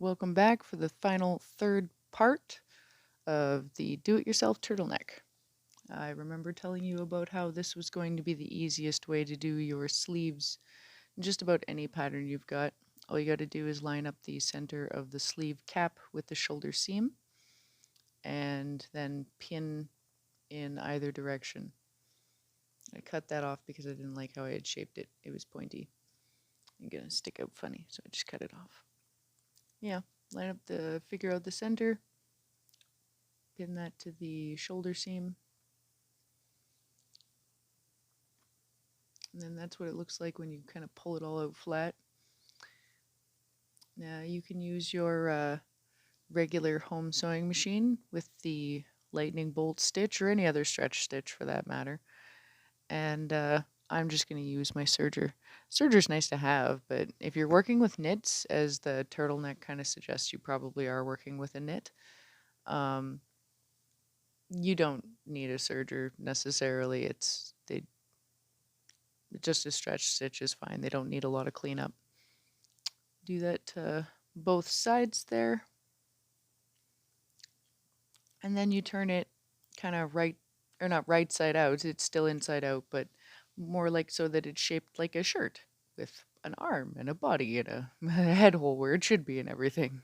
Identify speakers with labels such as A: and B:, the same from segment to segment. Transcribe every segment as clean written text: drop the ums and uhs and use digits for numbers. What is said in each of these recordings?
A: welcome back for the final third part of the do-it-yourself turtleneck. I remember telling you about how this was going to be the easiest way to do your sleeves in just about any pattern you've got. All you got to do is line up the center of the sleeve cap with the shoulder seam and then pin in either direction. I cut that off because I didn't like how I had shaped it. It was pointy and gonna stick out funny, so I just cut it off. Yeah, figure out the center, pin that to the shoulder seam, and then that's what it looks like when you kind of pull it all out flat. Now you can use your regular home sewing machine with the lightning bolt stitch or any other stretch stitch for that matter, and I'm just going to use my serger. Serger's nice to have, but if you're working with knits, as the turtleneck kind of suggests you probably are working with a knit, you don't need a serger necessarily. Just a stretch stitch is fine. They don't need a lot of cleanup. Do that to both sides there. And then you turn it kind of right, or not right side out. It's still inside out, but more like so that it's shaped like a shirt with an arm and a body and a head hole where it should be and everything.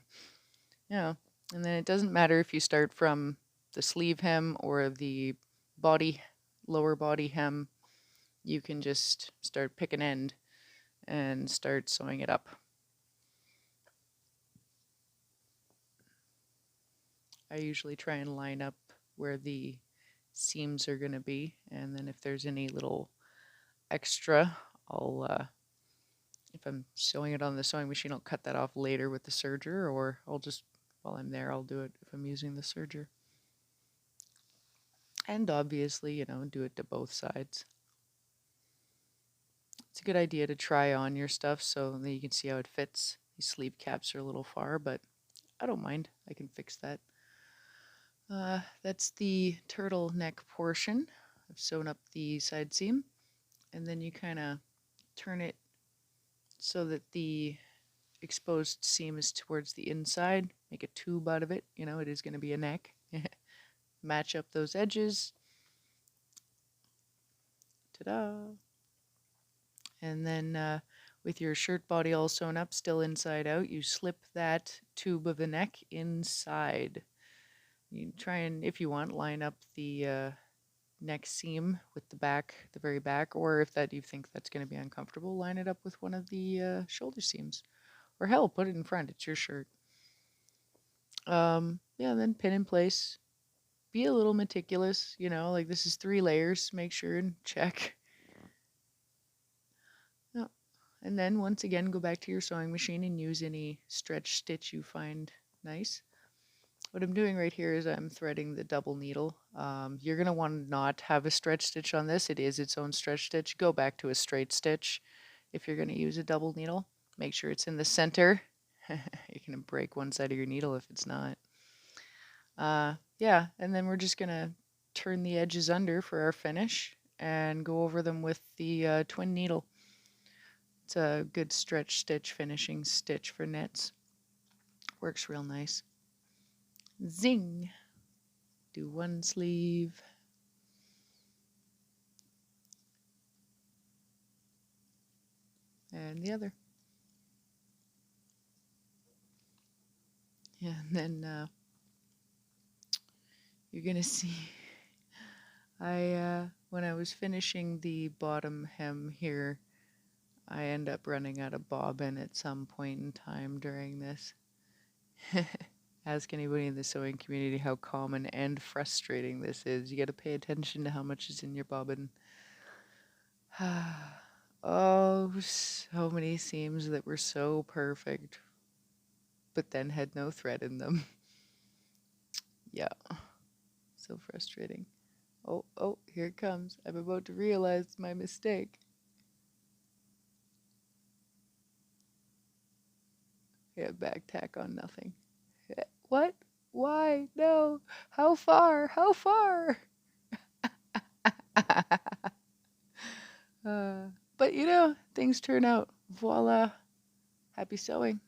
A: Yeah. And then it doesn't matter if you start from the sleeve hem or the lower body hem. You can just start pick an end and start sewing it up. I usually try and line up where the seams are going to be, and then if there's any little extra, if I'm sewing it on the sewing machine, I'll cut that off later with the serger, or I'll just, while I'm there, I'll do it if I'm using the serger. And obviously, do it to both sides. It's a good idea to try on your stuff so that you can see how it fits. These sleeve caps are a little far, but I don't mind. I can fix that. That's the turtleneck portion. I've sewn up the side seam, and then you kind of turn it so that the exposed seam is towards the inside. Make a tube out of it. It is going to be a neck. Match up those edges. Ta-da! And then with your shirt body all sewn up, still inside out, you slip that tube of the neck inside. You try and, if you want, line up the neck seam with the very back, or if you think that's going to be uncomfortable, line it up with one of the shoulder seams. Or hell, put it in front, it's your shirt. Yeah, then pin in place. Be a little meticulous, like this is 3 layers, make sure and check. No. And then once again, go back to your sewing machine and use any stretch stitch you find nice. What I'm doing right here is I'm threading the double needle. You're going to want to not have a stretch stitch on this. It is its own stretch stitch. Go back to a straight stitch if you're going to use a double needle. Make sure it's in the center. You're going to break one side of your needle if it's not. Yeah, and then we're just going to turn the edges under for our finish and go over them with the twin needle. It's a good stretch stitch finishing stitch for knits. Works real nice. Zing! Do one sleeve. And the other. Yeah, and then you're going to see when I was finishing the bottom hem here, I end up running out of bobbin at some point in time during this. Ask anybody in the sewing community how common and frustrating this is. You got to pay attention to how much is in your bobbin. Oh, so many seams that were so perfect, but then had no thread in them. Yeah, so frustrating. Oh, here it comes. I'm about to realize my mistake. Yeah, back tack on nothing. What? Why? No. How far? How far? But things turn out. Voila. Happy sewing.